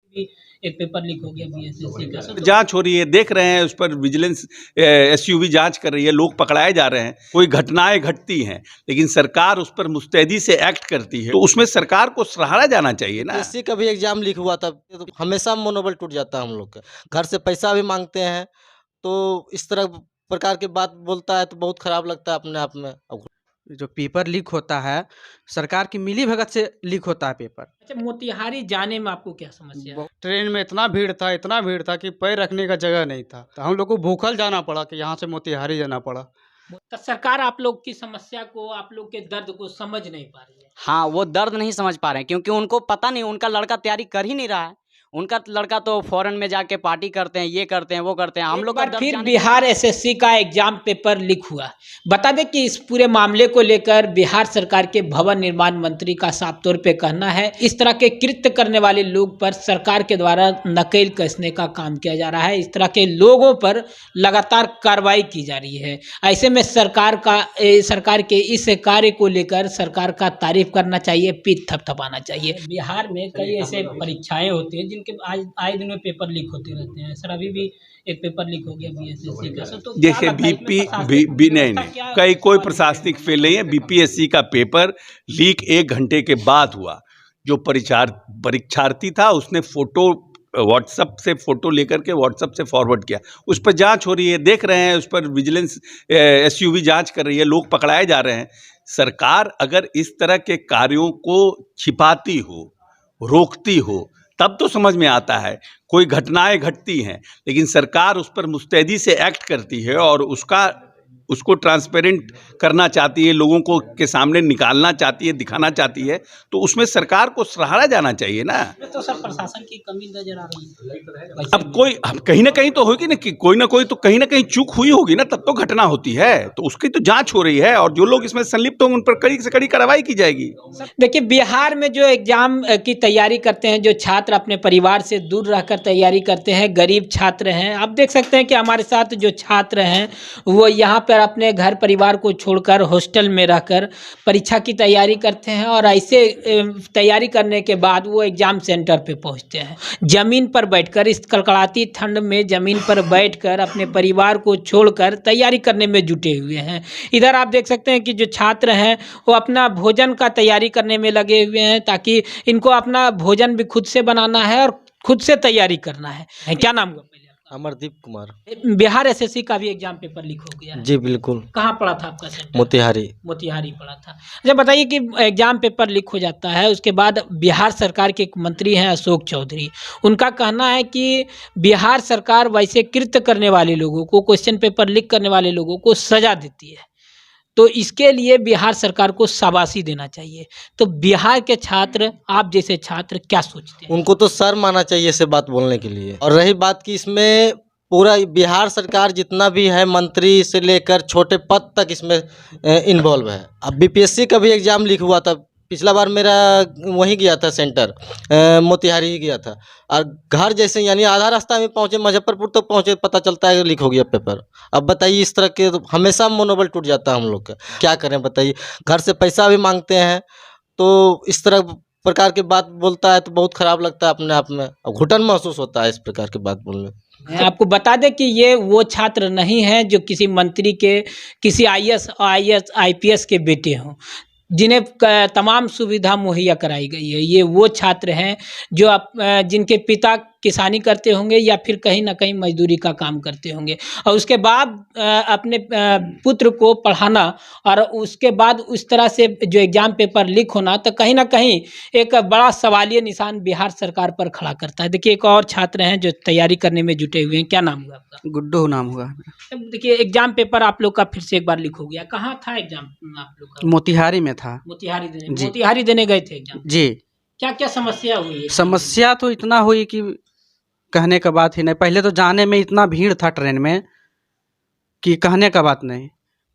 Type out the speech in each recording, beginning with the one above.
भी एक paper leak हो गया बीएसएससी का। तो जांच हो रही है, देख रहे हैं, उस पर विजिलेंस एसयूवी जांच कर रही है, लोग पकड़ाए जा रहे हैं, कोई घटनाएं घटती हैं, लेकिन सरकार उस पर मुस्तैदी से एक्ट करती है, तो उसमें सरकार को सराहा जाना चाहिए ना। बीपीएससी का भी एग्जाम लीक हुआ था, तो हमेशा मनोबल टूट जाता है हम लोग का। घर से पैसा भी मांगते हैं, तो इस तरह प्रकार की बात बोलता है तो बहुत खराब लगता है अपने आप में। जो पेपर लीक होता है, सरकार की मिलीभगत से लीक होता है पेपर। अच्छा, मोतिहारी जाने में आपको क्या समस्या है? ट्रेन में इतना भीड़ था कि पैर रखने का जगह नहीं था, तो हम लोग को भूखल जाना पड़ा कि यहाँ से मोतिहारी जाना पड़ा। तो सरकार आप लोग की समस्या को, आप लोग के दर्द को समझ नहीं पा रही है। हाँ, वो दर्द नहीं समझ पा रहे हैं क्योंकि उनको पता नहीं, उनका लड़का तैयारी कर ही नहीं रहा है। उनका लड़का तो फॉरेन में जाके पार्टी करते हैं, ये करते हैं, वो करते हैं। हम लोग का एक बार दर्द फिर जाने बिहार एसएससी का एग्जाम पेपर लीक हुआ। बता दें कि इस पूरे मामले को लेकर बिहार सरकार के भवन निर्माण मंत्री का साफ तौर पे कहना है, इस तरह के कृत्य करने वाले लोग पर सरकार के द्वारा नकेल कसने का काम किया जा रहा है। इस तरह के लोगों पर लगातार कार्रवाई की जा रही है। ऐसे में सरकार के इस कार्य को लेकर सरकार का तारीफ करना चाहिए, पीठ थपथपाना चाहिए। बिहार में कई ऐसे परीक्षाएं होती हैं जिनके आए दिन में पेपर लीक होते रहते हैं। सर, अभी भी एक पेपर लीक हो गया बीएसएससी का। तो जैसे नहीं, कोई प्रशासनिक फेल नहीं है। बीपीएससी का पेपर लीक 1 घंटे के बाद हुआ। जो परीक्षार्थी था उसने व्हाट्सएप से फोटो लेकर के व्हाट्सएप से फॉरवर्ड किया, उस पर जांच हो रही है, देख रहे हैं, उस पर विजिलेंस एसयूवी जांच कर रही है, लोग पकड़ाए जा रहे हैं। सरकार अगर इस तरह के कार्यों को छिपाती हो, रोकती हो, तब तो समझ में आता है। कोई घटनाएं घटती हैं, लेकिन सरकार उस पर मुस्तैदी से एक्ट करती है और उसको ट्रांसपेरेंट करना चाहती है, लोगों को के सामने निकालना चाहती है, दिखाना चाहती है, तो उसमें सरकार को सराहा जाना चाहिए ना। तो सर, प्रशासन की कमी नजर आ रही है। अब कहीं ना कहीं तो होगी ना, कि कोई ना कोई तो कहीं ना कहीं चूक हुई होगी ना, तब तो घटना होती है। तो उसकी तो जांच हो रही है और जो लोग इसमें संलिप्त होंगे उन पर कड़ी से कड़ी कार्रवाई की जाएगी। देखिए, बिहार में जो एग्जाम की तैयारी करते हैं, जो छात्र अपने परिवार से दूर रहकर तैयारी करते हैं, गरीब छात्र हैं। आप देख सकते हैं कि हमारे साथ जो छात्र हैं वो यहाँ पर अपने घर परिवार को छोड़कर हॉस्टल में रहकर परीक्षा की तैयारी करते हैं और ऐसे तैयारी करने के बाद वो एग्जाम सेंटर पे पहुंचते हैं। ज़मीन पर बैठकर, इस कड़कड़ाती ठंड में ज़मीन पर बैठकर अपने परिवार को छोड़कर तैयारी करने में जुटे हुए हैं। इधर आप देख सकते हैं कि जो छात्र हैं वो अपना भोजन का तैयारी करने में लगे हुए हैं, ताकि इनको अपना भोजन भी खुद से बनाना है और खुद से तैयारी करना है। क्या नाम हुआ पहले? अमरदीप कुमार। बिहार एसएससी का भी एग्जाम पेपर लीक हो गया है। जी बिल्कुल। कहाँ पड़ा था आपका सेंटर? मोतिहारी पड़ा था। अच्छा, बताइए कि एग्जाम पेपर लीक हो जाता है, उसके बाद बिहार सरकार के एक मंत्री हैं अशोक चौधरी, उनका कहना है कि बिहार सरकार वैसे कृत्य करने वाले लोगों को, क्वेश्चन पेपर लीक करने वाले लोगों को सजा देती है, तो इसके लिए बिहार सरकार को शाबाशी देना चाहिए। तो बिहार के छात्र, आप जैसे छात्र, क्या सोचते हैं? उनको तो शर्म आना चाहिए से बात बोलने के लिए। और रही बात कि इसमें पूरा बिहार सरकार जितना भी है, मंत्री से लेकर छोटे पद तक इसमें इन्वॉल्व है। अब बीपीएससी का भी एग्जाम लीक हुआ था, पिछला बार मेरा वहीं गया था सेंटर, मोतिहारी ही गया था। और घर जैसे यानी आधा रास्ता में पहुंचे, मुजफ्फरपुर तक पहुंचे, पता चलता है लीक हो गया पेपर। अब बताइए, इस तरह के तो हमेशा मनोबल टूट जाता है हम लोग का। क्या करें बताइए, घर से पैसा भी मांगते हैं, तो इस तरह प्रकार की बात बोलता है तो बहुत खराब लगता है अपने आप में। अब घुटन महसूस होता है इस प्रकार की बात बोलने। आपको बता दें कि ये वो छात्र नहीं हैं जो किसी मंत्री के, किसी आईएएस, आईपीएस के बेटे हों, जिन्हें तमाम सुविधा मुहैया कराई गई है। ये वो छात्र हैं जो जिनके पिता किसानी करते होंगे या फिर कहीं ना कहीं मजदूरी का काम करते होंगे, और उसके बाद अपने पुत्र को पढ़ाना और उसके बाद उस तरह से जो एग्ज़ाम पेपर लीक होना, तो कहीं ना कहीं एक बड़ा सवालिया निशान बिहार सरकार पर खड़ा करता है। देखिए, एक और छात्र हैं जो तैयारी करने में जुटे हुए हैं। क्या नाम हुआ आपका? गुड्डू नाम हुआ। देखिए, एग्जाम पेपर आप लोग का फिर से एक बार लीक हो गया। कहाँ था एग्जाम आप लोग का? मोतिहारी में था। मोतिहारी देने गए थे एग्जाम? जी। क्या क्या समस्या हुई? समस्या तो इतना हुई कि कहने का बात ही नहीं। पहले तो जाने में इतना भीड़ था ट्रेन में कि कहने का बात नहीं,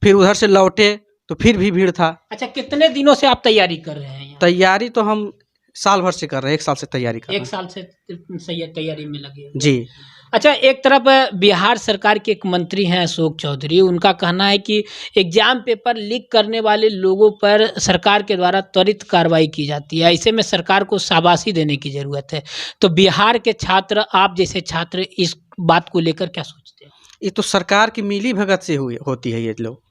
फिर उधर से लौटे तो फिर भी भीड़ था। अच्छा, कितने दिनों से आप तैयारी कर रहे हैं? तैयारी तो हम साल भर से कर रहे हैं, 1 साल से तैयारी कर रहे एक साल से सही तैयारी में लगे हैं। हुए। जी। अच्छा, एक तरफ बिहार सरकार के एक मंत्री हैं अशोक चौधरी, उनका कहना है कि एग्जाम पेपर लीक करने वाले लोगों पर सरकार के द्वारा त्वरित कार्रवाई की जाती है, ऐसे में सरकार को शाबाशी देने की ज़रूरत है। तो बिहार के छात्र, आप जैसे छात्र, इस बात को लेकर क्या सोचते हैं? ये तो सरकार की मिली भगत से हुई होती है। ये लोग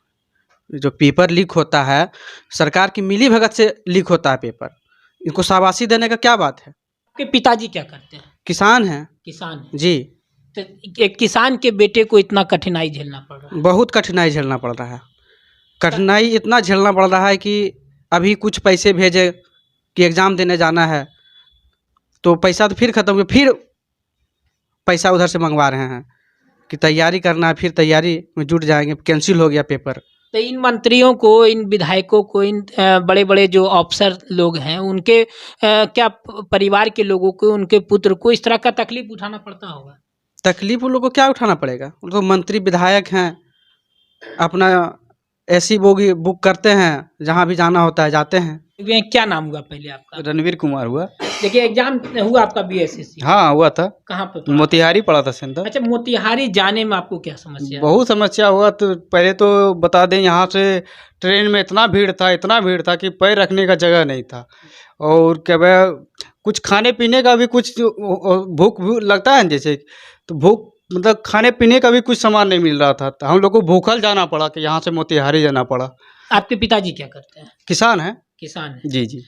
जो पेपर लीक होता है, सरकार की मिली भगत से लीक होता है पेपर। इनको शाबाशी देने का क्या बात है? आपके पिताजी क्या करते हैं? किसान हैं। किसान हैं। जी। तो एक किसान के बेटे को इतना कठिनाई झेलना पड़ रहा है। बहुत कठिनाई झेलना पड़ रहा है। कठिनाई इतना झेलना पड़ रहा है कि अभी कुछ पैसे भेजे कि एग्ज़ाम देने जाना है, तो पैसा तो फिर ख़त्म हुआ, फिर पैसा उधर से मंगवा रहे हैं कि तैयारी करना है, फिर तैयारी में जुट जाएंगे, कैंसिल हो गया पेपर। तो इन मंत्रियों को, इन विधायकों को, इन बड़े बड़े जो अफसर लोग हैं, उनके क्या परिवार के लोगों को, उनके पुत्र को इस तरह का तकलीफ उठाना पड़ता होगा? तकलीफ उन लोगों को क्या उठाना पड़ेगा? उन लोग मंत्री विधायक हैं, अपना ऐसी बोगी बुक करते हैं, जहाँ भी जाना होता है जाते हैं। ये क्या नाम हुआ पहले आपका? रणवीर कुमार हुआ। देखिए, एग्जाम हुआ आपका बीएसएससी? हाँ हुआ था, कहाँ पे पढ़ा? मोतिहारी पड़ा था सेंटर। अच्छा, मोतिहारी जाने में आपको क्या समस्या है? बहुत समस्या हुआ। तो पहले तो बता दें, यहाँ से ट्रेन में इतना भीड़ था कि पैर रखने का जगह नहीं था। और क्या कुछ खाने पीने का भी कुछ भूख लगता है जैसे, तो भूख मतलब खाने पीने का भी कुछ सामान नहीं मिल रहा था। तो हम लोग को भूखल जाना पड़ा कि यहाँ से मोतिहारी जाना पड़ा। आपके पिताजी क्या करते हैं? किसान है। किसान है। जी जी।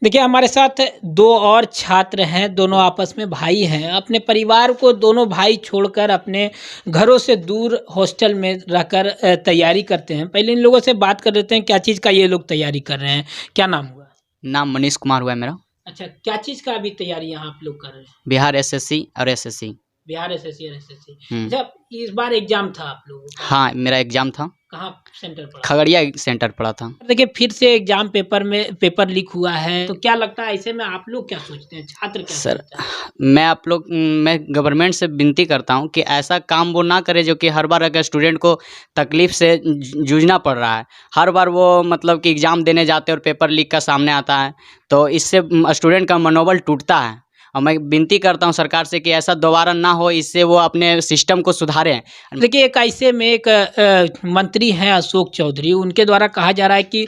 देखिए, हमारे साथ 2 और छात्र हैं, दोनों आपस में भाई हैं। अपने परिवार को दोनों भाई छोड़कर अपने घरों से दूर हॉस्टल में रहकर तैयारी करते हैं। पहले इन लोगों से बात कर लेते हैं, क्या चीज़ का ये लोग तैयारी कर रहे हैं। क्या नाम हुआ? नाम मनीष कुमार हुआ है मेरा। अच्छा, क्या चीज़ का अभी तैयारी यहाँ आप लोग कर रहे हैं? बिहार एसएससी और एसएससी। बिहार एसएससी और एसएससी। अच्छा, इस बार एग्जाम था आप लोगों का? हाँ, मेरा एग्जाम था। कहाँ सेंटर पड़ा? खगड़िया सेंटर पड़ा था। देखिए, फिर से एग्जाम पेपर लीक हुआ है, तो क्या लगता है ऐसे में आप लोग क्या सोचते हैं, छात्र क्या सर, सोचते हैं? मैं गवर्नमेंट से विनती करता हूं कि ऐसा काम वो ना करे जो कि हर बार अगर स्टूडेंट को तकलीफ से जूझना पड़ रहा है, हर बार वो मतलब कि एग्ज़ाम देने जाते हैं और पेपर लीक का सामने आता है, तो इससे स्टूडेंट का मनोबल टूटता है। और मैं विनती करता हूं सरकार से कि ऐसा दोबारा ना हो, इससे वो अपने सिस्टम को सुधारें। देखिए, एक ऐसे में एक मंत्री हैं अशोक चौधरी, उनके द्वारा कहा जा रहा है कि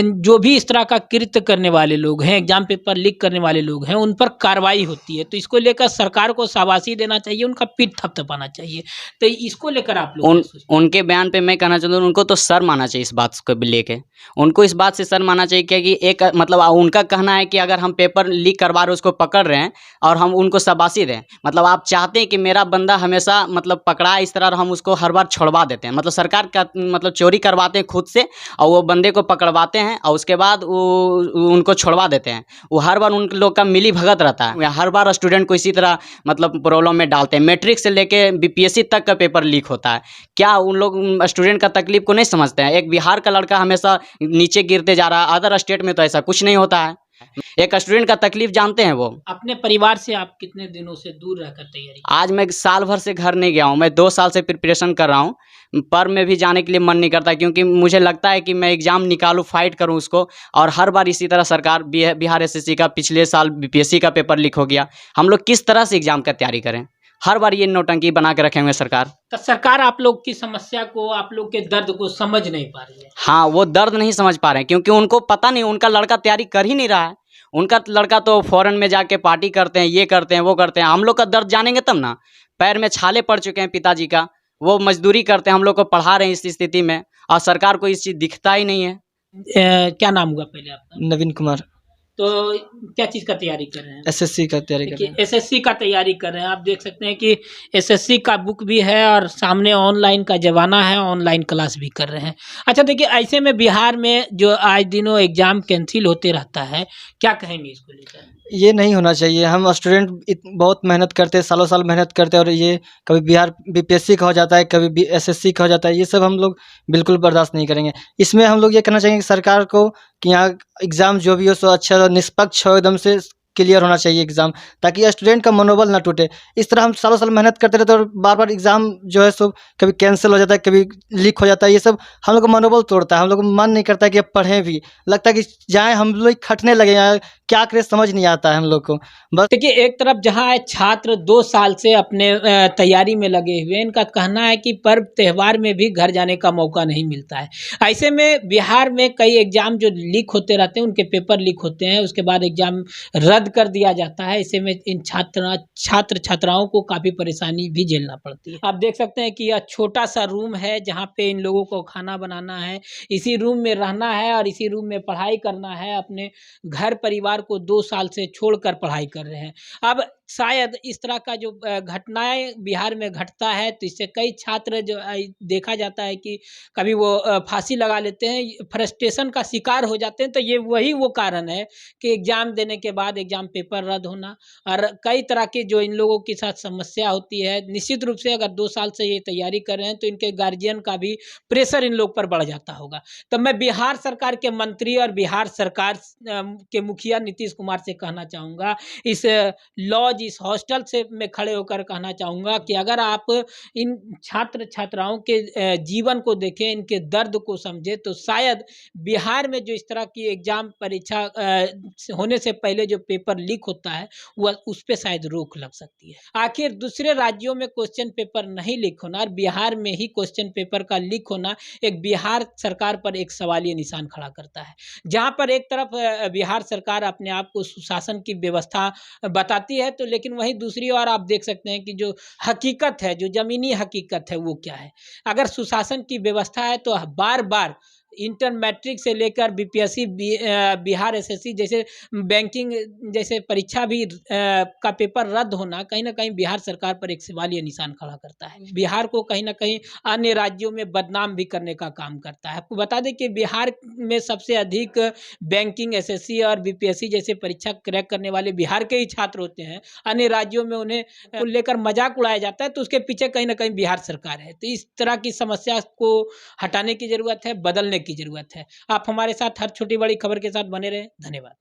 जो भी इस तरह का कृत्य करने वाले लोग हैं, एग्जाम पेपर लीक करने वाले लोग हैं, उन पर कार्रवाई होती है। तो इसको लेकर सरकार को शाबाशी देना चाहिए, उनका पीठ थपथपाना चाहिए। तो इसको लेकर आप लोग क्या सोचते हैं? उनके बयान पे मैं कहना चाहता हूँ, उनको तो शर्म आना चाहिए इस बात को लेके। उनको इस बात से शर्म आना चाहिए क्योंकि एक मतलब उनका कहना है कि अगर हम पेपर लीक करवा रहे उसको पकड़ रहे हैं और हम उनको शाबाशी दें, मतलब आप चाहते हैं कि मेरा बंदा हमेशा मतलब पकड़ा इस तरह, और हम उसको हर बार छोड़वा देते हैं। मतलब सरकार का मतलब चोरी करवाते हैं खुद से और वो बंदे को पकड़वाते हैं और उसके बाद वो उनको छोड़वा देते हैं। वो हर बार उन लोग का मिली भगत रहता है, हर बार स्टूडेंट को इसी तरह मतलब प्रॉब्लम में डालते हैं। मैट्रिक से लेके बीपीएससी तक का पेपर लीक होता है। क्या उन लोग स्टूडेंट का तकलीफ को नहीं समझते हैं? एक बिहार का लड़का हमेशा नीचे गिरते जा रहा है, अदर स्टेट में तो ऐसा कुछ नहीं होता है। एक स्टूडेंट का तकलीफ जानते हैं वो। अपने परिवार से आप कितने दिनों से दूर रहकर तैयारी? आज मैं साल भर से घर नहीं गया हूँ, मैं 2 साल से प्रिपरेशन कर रहा हूँ, पर में भी जाने के लिए मन नहीं करता क्योंकि मुझे लगता है कि मैं एग्ज़ाम निकालूँ, फाइट करूँ उसको। और हर बार इसी तरह सरकार बिहार एसएससी का पिछले साल बीपीएससी का पेपर लीक हो गया। हम लोग किस तरह से एग्ज़ाम का तैयारी करें? हर बार ये नौटंकी बना के रखे हुए सरकार। तो सरकार आप लोग की समस्या को, आप लोग के दर्द को समझ नहीं पा रही है। हाँ, वो दर्द नहीं समझ पा रहे हैं क्योंकि उनको पता नहीं, उनका लड़का तैयारी कर ही नहीं रहा है। उनका लड़का तो फॉरेन में जाके पार्टी करते हैं, ये करते हैं, वो करते हैं। हम लोग का दर्द जानेंगे तब ना। पैर में छाले पड़ चुके हैं पिताजी का, वो मजदूरी करते हैं, हम लोग को पढ़ा रहे हैं इस स्थिति में, और सरकार को इस चीज़ दिखता ही नहीं है। क्या नाम हुआ पहले आपका? नवीन कुमार। तो क्या चीज़ का तैयारी कर रहे हैं? एसएससी का तैयारी कर रहे हैं। एसएससी का तैयारी कर रहे हैं। आप देख सकते हैं कि एसएससी का बुक भी है और सामने ऑनलाइन का ज़माना है, ऑनलाइन क्लास भी कर रहे हैं। अच्छा, देखिए, ऐसे में बिहार में जो आज दिनों एग्ज़ाम कैंसिल होते रहता है, क्या कहेंगे इसको लेकर? ये नहीं होना चाहिए। हम स्टूडेंट बहुत मेहनत करते हैं, सालों साल मेहनत करते हैं, और ये कभी बिहार बीपीएससी का हो जाता है, कभी एसएससी का हो जाता है। ये सब हम लोग बिल्कुल बर्दाश्त नहीं करेंगे। इसमें हम लोग ये कहना चाहेंगे कि सरकार को कि यहाँ एग्ज़ाम जो भी हो सो अच्छा निष्पक्ष हो, एकदम से क्लियर होना चाहिए एग्ज़ाम, ताकि स्टूडेंट का मनोबल ना टूटे। इस तरह हम सालों साल मेहनत करते रहते हैं और बार बार एग्ज़ाम जो है सो कभी कैंसिल हो जाता है, कभी लीक हो जाता है। ये सब हम लोग का मनोबल तोड़ता है, हम लोग को मन नहीं करता कि अब पढ़ें भी, लगता है कि जाएँ हम लोग खटने लगे यार, क्या करें समझ नहीं आता है हम लोग को। बस देखिए, एक तरफ जहाँ छात्र 2 साल से अपने तैयारी में लगे हुए हैं, इनका कहना है कि पर्व त्योहार में भी घर जाने का मौका नहीं मिलता है। ऐसे में बिहार में कई एग्ज़ाम जो लीक होते रहते हैं, उनके पेपर लीक होते हैं, उसके बाद एग्ज़ाम रद्द कर दिया जाता है। ऐसे में इन छात्राओं को काफ़ी परेशानी भी झेलना पड़ती है। आप देख सकते हैं कि यह छोटा-सा रूम है, जहाँ पे इन लोगों को खाना बनाना है, इसी रूम में रहना है और इसी रूम में पढ़ाई करना है। अपने घर परिवार को 2 साल से छोड़कर पढ़ाई कर रहे हैं। अब शायद इस तरह का जो घटनाएँ बिहार में घटता है, तो इससे कई छात्र जो देखा जाता है कि कभी वो फांसी लगा लेते हैं, फ्रस्ट्रेशन का शिकार हो जाते हैं। तो ये वही वो कारण है कि एग्ज़ाम देने के बाद एग्ज़ाम पेपर रद्द होना और कई तरह की जो इन लोगों के साथ समस्या होती है। निश्चित रूप से अगर 2 साल से ये तैयारी कर रहे हैं, तो इनके गार्जियन का भी प्रेशर इन लोग पर बढ़ जाता होगा। तो मैं बिहार सरकार के मंत्री और बिहार सरकार के मुखिया नीतीश कुमार से कहना चाहूँगा, इस लॉज, इस हॉस्टल से मैं खड़े होकर कहना चाहूँगा कि अगर आप इन छात्र-छात्राओं के जीवन को देखें, इनके दर्द को समझें, तो शायद बिहार में जो इस तरह की एग्ज़ाम परीक्षा होने से पहले जो पेपर लीक होता है, वह उस पे शायद रोक लग सकती है। आखिर दूसरे राज्यों में क्वेश्चन पेपर नहीं लीक होना और बिहार में ही क्वेश्चन पेपर का लीक होना एक बिहार सरकार पर एक सवालिया निशान खड़ा करता है। जहाँ पर एक तरफ बिहार सरकार अपने आप को सुशासन की व्यवस्था बताती है, तो लेकिन वहीं दूसरी ओर आप देख सकते हैं कि जो हकीकत है, जो ज़मीनी हकीकत है, वो क्या है। अगर सुशासन की व्यवस्था है, तो बार-बार इंटर मैट्रिक से लेकर बीपीएससी, बिहार एसएससी जैसे बैंकिंग जैसे परीक्षा भी का पेपर रद्द होना कहीं न कहीं बिहार सरकार पर एक सवालिया निशान खड़ा करता है। बिहार को कहीं न कहीं अन्य राज्यों में बदनाम भी करने का काम करता है। आपको बता दें कि बिहार में सबसे अधिक बैंकिंग, एसएससी और बीपीएससी जैसे परीक्षा क्रैक करने वाले बिहार के ही छात्र होते हैं। अन्य राज्यों में उन्हें लेकर मज़ाक उड़ाया जाता है, तो उसके पीछे कहीं न कहीं बिहार सरकार है। तो इस तरह की समस्या को हटाने की ज़रूरत है, बदलने की ज़रूरत है। आप हमारे साथ हर छोटी-बड़ी खबर के साथ बने रहें। धन्यवाद।